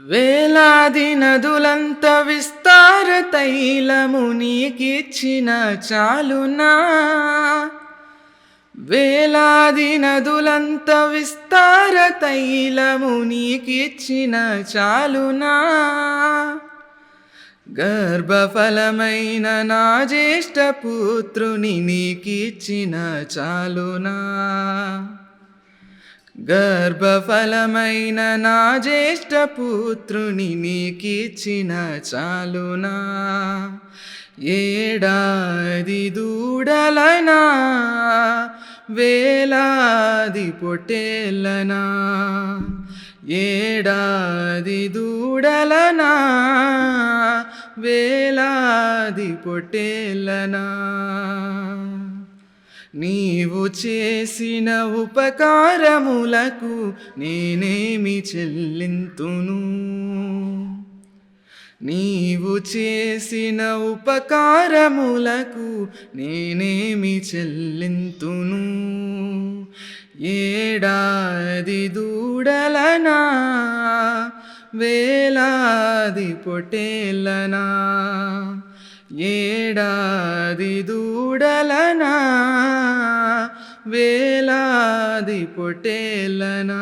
వేలాది నదులంత విస్తార తైలము నీకిచ్చిన చాలునా. వేలాది నదులంత విస్తార తైలము నీకిచ్చిన చాలునా. గర్భఫలమైన నా జ్యేష్ఠ పుత్రుని నీకిచ్చిన చాలునా. గర్భఫలమైన నా జ్యేష్ఠ పుత్రుని నీకిచ్చిన చాలునా. ఏడాది దూడలనా, వేలాది పొట్టేళ్ళనా. ఏడాది దూడలనా, వేలాది పొట్టేళ్ళనా. నీవు చేసిన ఉపకారములకు నేనేమి చెల్లింతును. నీవు చేసిన ఉపకారములకు నేనేమి చెల్లింతును. ఏడాది దూడలనా, వేలాది పొట్టేళ్ళనా. ఏడాది దూడలనా, వేలాది పొట్టేళ్ళనా.